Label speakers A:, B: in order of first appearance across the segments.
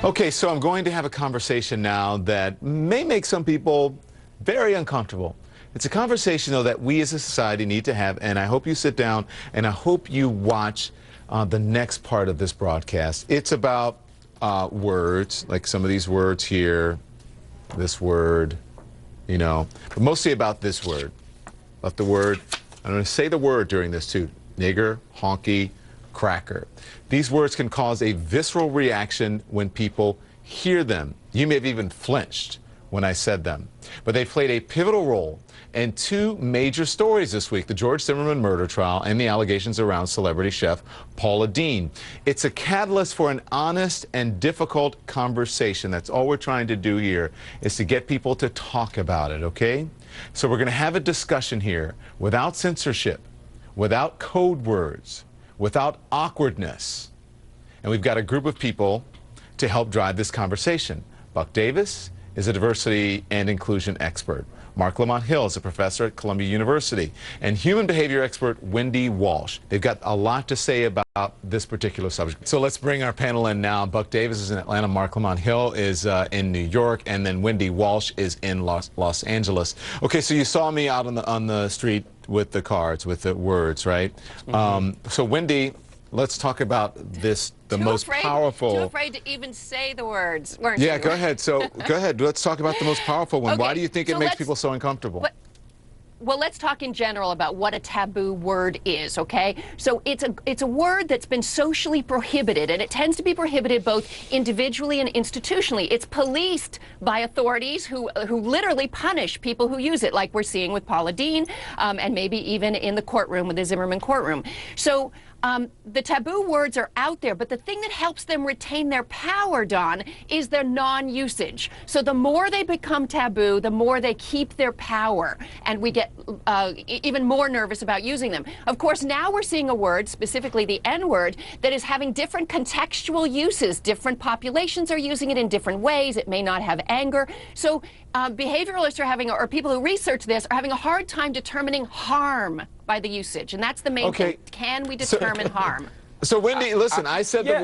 A: Okay, so I'm going to have a conversation now that may make some people very uncomfortable. It's a conversation, though, that we as a society need to have, and I hope you sit down and I hope you watch the next part of this broadcast. It's about words, like some of these words here, this word, you know, but mostly about this word. About the word, I'm going to say the word during this too, nigger, honky, cracker. These words can cause a visceral reaction when people hear them. You may have even flinched when I said them. But they played a pivotal role in two major stories this week, the George Zimmerman murder trial and the allegations around celebrity chef Paula Deen. It's a catalyst for an honest and difficult conversation. That's all we're trying to do here, is to get people to talk about it, okay? So we're going to have a discussion here without censorship, without code words, without awkwardness. And we've got a group of people to help drive this conversation. Buck Davis is a diversity and inclusion expert. Marc Lamont Hill is a professor at Columbia University. And human behavior expert Wendy Walsh. They've got a lot to say about this particular subject. So let's bring our panel in now. Buck Davis is in Atlanta. Marc Lamont Hill is in New York. And then Wendy Walsh is in Los Angeles. Okay, so you saw me out on the street with the cards, with the words, right? Mm-hmm. So Wendy, let's talk about this, the most powerful.
B: Too afraid to even say the words, weren't you?
A: Yeah, go ahead. So go ahead. Let's talk about the most powerful one.
B: Okay,
A: Why do you think it makes people so uncomfortable?
B: Well, let's talk in general about what a taboo word is, okay? So it's a word that's been socially prohibited, and it tends to be prohibited both individually and institutionally. It's policed by authorities who literally punish people who use it, like we're seeing with Paula Deen, and maybe even in the courtroom, with the Zimmerman courtroom. So the taboo words are out there, but the thing that helps them retain their power, Don, is their non-usage. So the more they become taboo, the more they keep their power, and we get even more nervous about using them. Of course, now we're seeing a word, specifically the N-word, that is having different contextual uses. Different populations are using it in different ways. It may not have anger. So behavioralists are having, or people who research this, are having a hard time determining harm by the usage, and that's the main thing. Can we determine harm?
A: So Wendy, listen, I said the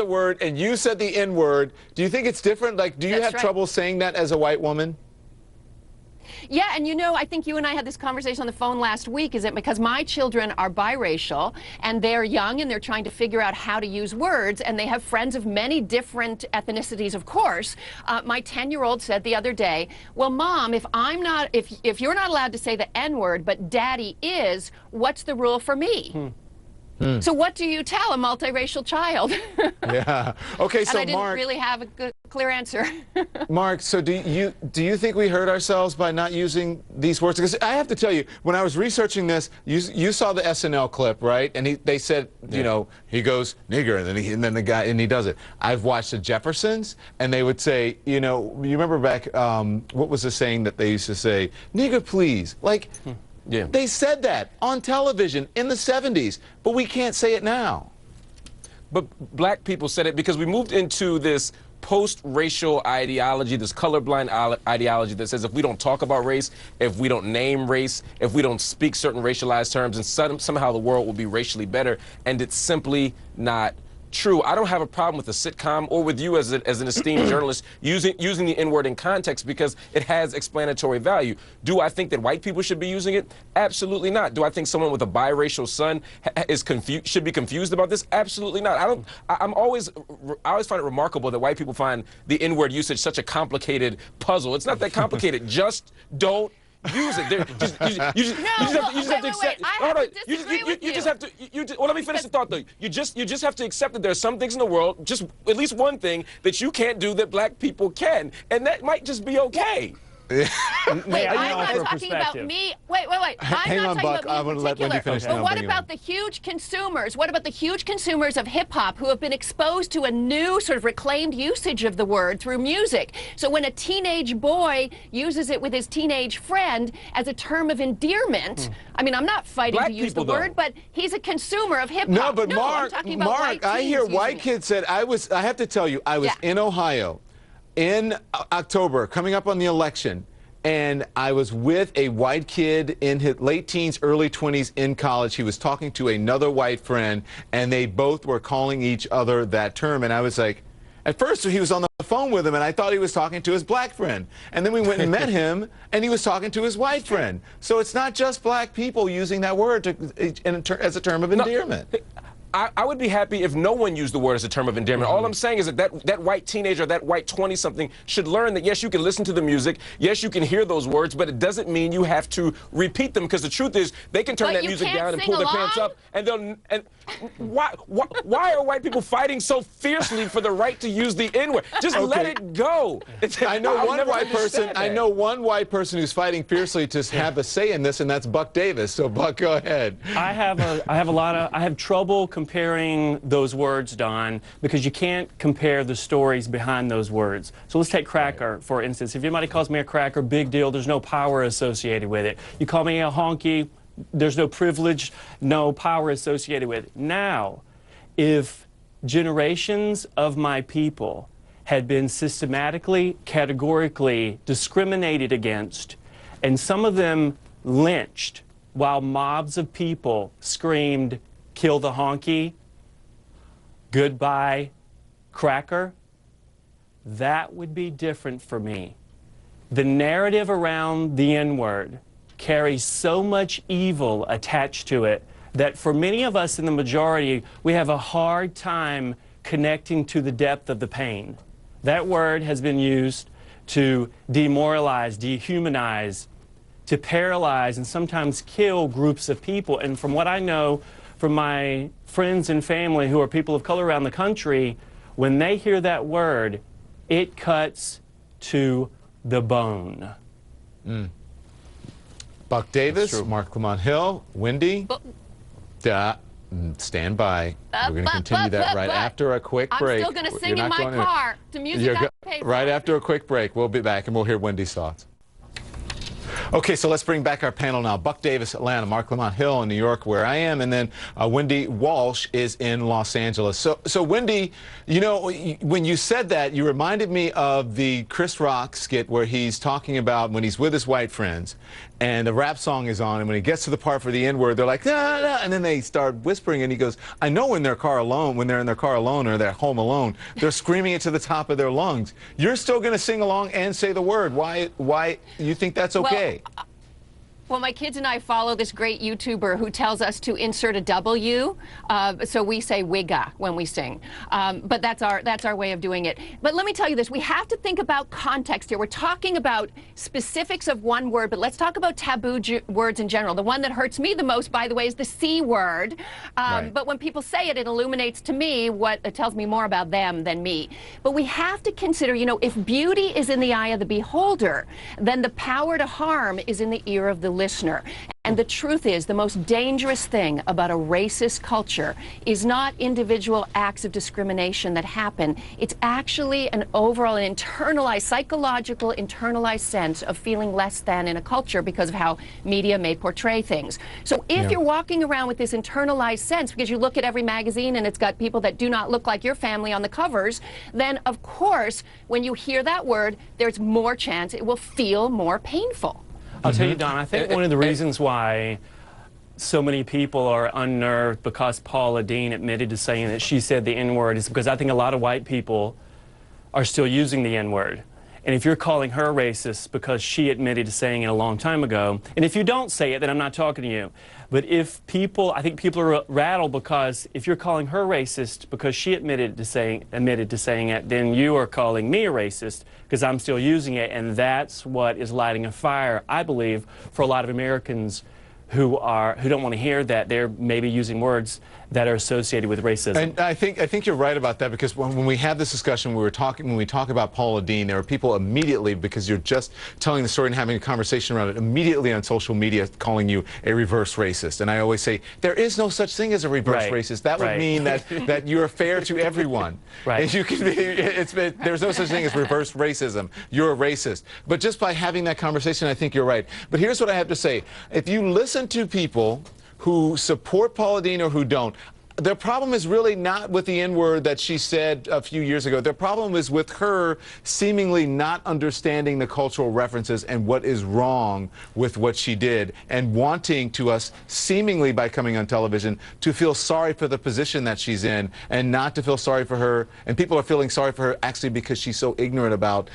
A: word, and you said the N-word. Do you think it's different? Like, do you have trouble saying that as a white woman?
B: Yeah, and you know, I think you and I had this conversation on the phone last week, is it because my children are biracial, and they're young, and they're trying to figure out how to use words, and they have friends of many different ethnicities, of course. My 10-year-old said the other day, well, Mom, if you're not allowed to say the N-word, but Daddy is, what's the rule for me? So what do you tell a multiracial child?
A: Yeah. Okay, so
B: and I didn't
A: Marc,
B: really have a good, clear answer.
A: Marc, so do you think we hurt ourselves by not using these words? Because I have to tell you, when I was researching this, you saw the SNL clip, right? And they said, you know, he goes nigger, and then the guy, and he does it. I've watched the Jeffersons, and they would say, you know, you remember back, what was the saying that they used to say? Nigger, please. Like. Yeah. They said that on television in the 70s, but we can't say it now.
C: But black people said it because we moved into this post-racial ideology, this colorblind ideology that says if we don't talk about race, if we don't name race, if we don't speak certain racialized terms, and somehow the world will be racially better, and it's simply not true. I don't have a problem with a sitcom or with you as an esteemed journalist using the N-word in context because it has explanatory value. Do I think that white people should be using it? Absolutely not. Do I think someone with a biracial son should be confused about this? Absolutely not. I always find it remarkable that white people find the N-word usage such a complicated puzzle. It's not that complicated. Just don't use it. You just have to accept. You just have to. Well, let me finish the thought though. You just have to accept that there are some things in the world, just at least one thing that you can't do that black people can, and that might just be okay.
B: Wait, I'm not talking about me. Wait.
A: Hang on, Buck. I want to let Wendy finish.
B: But what about the huge consumers? What about the huge consumers of hip-hop who have been exposed to a new sort of reclaimed usage of the word through music? So when a teenage boy uses it with his teenage friend as a term of endearment, I mean, I'm not fighting to use the word, but he's a consumer of hip-hop.
A: No, but Marc, I hear white kids said, I have to tell you, I was in Ohio in October, coming up on the election, and I was with a white kid in his late teens, early 20s in college. He was talking to another white friend, and they both were calling each other that term. And I was like, at first he was on the phone with him, and I thought he was talking to his black friend. And then we went and met him, and he was talking to his white friend. So it's not just black people using that word as a term of endearment.
C: I would be happy if no one used the word as a term of endearment. All I'm saying is that white teenager, that white 20-something should learn that, yes, you can listen to the music, yes, you can hear those words, but it doesn't mean you have to repeat them, because the truth is they can turn that music down and pull their pants up, and why are white people fighting so fiercely for the right to use the N-word? Just let it go.
A: I know one white person who's fighting fiercely to have a say in this, and that's Buck Davis. So Buck, go ahead.
D: I have trouble comparing those words, Don, because you can't compare the stories behind those words. So let's take cracker, for instance. If anybody calls me a cracker, big deal. There's no power associated with it. You call me a honky, there's no privilege, no power associated with it. Now, if generations of my people had been systematically, categorically discriminated against, and some of them lynched while mobs of people screamed, "Kill the honky," "Goodbye, cracker," that would be different for me. The narrative around the N-word carries so much evil attached to it that for many of us in the majority, we have a hard time connecting to the depth of the pain. That word has been used to demoralize, dehumanize, to paralyze, and sometimes kill groups of people. And from what I know from my friends and family who are people of color around the country, when they hear that word, it cuts to the bone.
A: Buck Davis, Marc Lamont Hill, Wendy, stand by. We're going to continue that right after a quick break.
B: I'm still going to sing in my car to music I paid for.
A: Right after a quick break, we'll be back and we'll hear Wendy's thoughts. Okay, so let's bring back our panel now. Buck Davis, Atlanta, Marc Lamont Hill in New York, where I am, and then Wendy Walsh is in Los Angeles. So Wendy, you know, when you said that, you reminded me of the Chris Rock skit where he's talking about when he's with his white friends, and the rap song is on, and when he gets to the part for the N-word, they're like, nah, nah, and then they start whispering, and he goes, I know when they're in their car alone or they're home alone, they're screaming it to the top of their lungs. You're still going to sing along and say the word. Why you think that's okay?
B: Well, my kids and I follow this great YouTuber who tells us to insert a W, so we say wigga when we sing. But that's our way of doing it. But let me tell you this, we have to think about context here. We're talking about specifics of one word, but let's talk about taboo words in general. The one that hurts me the most, by the way, is the C word. Right. But when people say it, it illuminates to me what it tells me more about them than me. But we have to consider, you know, if beauty is in the eye of the beholder, then the power to harm is in the ear of the listener. And the truth is, the most dangerous thing about a racist culture is not individual acts of discrimination that happen. It's actually an overall, an internalized, psychological, internalized sense of feeling less than in a culture because of how media may portray things. So if you're walking around with this internalized sense because you look at every magazine and it's got people that do not look like your family on the covers, then of course, when you hear that word, there's more chance it will feel more painful.
D: I'll tell you, Don, I think one of the reasons why so many people are unnerved because Paula Deen admitted to saying that she said the N-word is because I think a lot of white people are still using the N-word. And if you're calling her racist because she admitted to saying it a long time ago, and if you don't say it, then I'm not talking to you. But if people, I think people are rattled because if you're calling her racist because she admitted to saying it, then you are calling me a racist because I'm still using it, and that's what is lighting a fire, I believe, for a lot of Americans who don't want to hear that they're maybe using words that are associated with racism.
A: And I think you're right about that, because when we had this discussion, when we talk about Paula Deen, there are people immediately, because you're just telling the story and having a conversation around it, immediately on social media calling you a reverse racist. And I always say there is no such thing as a reverse racist. That would mean that you're fair to everyone. And you can be, there's no such thing as reverse racism. You're a racist. But just by having that conversation, I think you're right. But here's what I have to say. If you listen to people who support Paula Deen or who don't, their problem is really not with the N-word that she said a few years ago. Their problem is with her seemingly not understanding the cultural references and what is wrong with what she did, and wanting to us, seemingly by coming on television, to feel sorry for the position that she's in and not to feel sorry for her. And people are feeling sorry for her actually because she's so ignorant about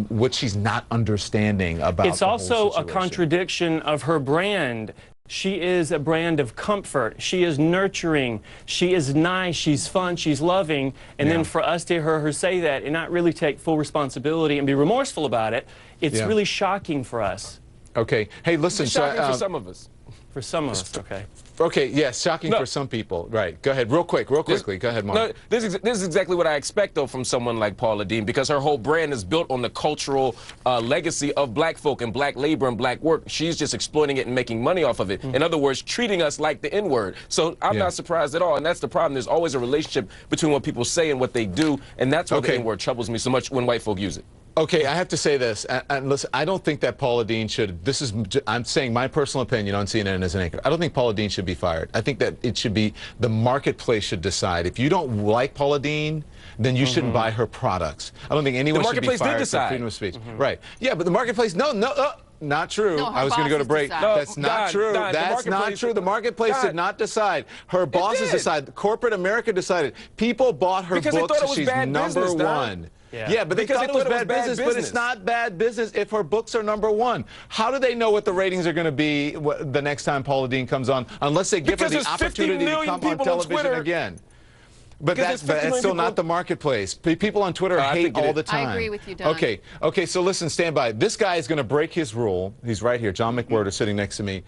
A: what she's not understanding about
D: It's
A: the whole
D: also a
A: situation.
D: contradiction of her brand. She is a brand of comfort. She is nurturing. She is nice. She's fun. She's loving. And
A: Yeah.
D: then for us to hear her say that and not really take full responsibility and be remorseful about it, it's
A: Yeah.
D: really shocking for us.
A: Okay. Hey, listen.
C: It's shocking
A: so,
C: for some of us.
D: For some of us, okay.
A: Okay, yes, shocking
C: No.
A: for some people. Right. Go ahead, real quickly. Go ahead, Mark.
C: No, this is exactly what I expect, though, from someone like Paula Deen, because her whole brand is built on the cultural legacy of black folk and black labor and black work. She's just exploiting it and making money off of it. In other words, treating us like the N-word. So I'm
A: Yeah.
C: not surprised at all, and that's the problem. There's always a relationship between what people say and what they do, and that's why the
A: Okay.
C: N-word troubles me so much when white folk use it.
A: Okay, I have to say this, and listen, I don't think that Paula Deen should, I'm saying my personal opinion on CNN as an anchor. I don't think Paula Deen should be fired. I think that it should be, the marketplace should decide. If you don't like Paula Deen, then you shouldn't buy her products. I don't think anyone should be
C: marketplace did
A: fired for
C: decide.
A: freedom of speech. Right. Yeah, but the marketplace, not true.
B: No, her
A: I was going to go to
B: bosses
A: break.
B: decide. No,
A: That's not
C: Don,
A: true.
C: Don, the
A: That's not
C: marketplace-
A: true. The marketplace
C: Don.
A: did not decide. Her bosses
C: did.
A: decided. Corporate America decided. People bought her
C: Because they
A: books.
C: thought it was
A: She's
C: bad
A: number
C: business, Don.
A: one.
D: Yeah.
A: Yeah, but they
C: Because
A: thought it was bad business, but it's not bad business if her books are number one. How do they know what the ratings are going to be the next time Paula Deen comes on, unless they give
C: Because
A: her the
C: there's 50
A: opportunity to
C: million
A: come on
C: people on
A: television
C: Twitter.
A: again? But
C: Because
A: that's,
C: there's 50
A: that's still
C: million
A: not the marketplace. People on Twitter
C: I
A: hate
C: think it
A: all
C: is.
A: the time.
B: I agree with you, Don.
A: Okay, so listen, stand by. This guy is going to break his rule. He's right here. John McWhirter sitting next to me.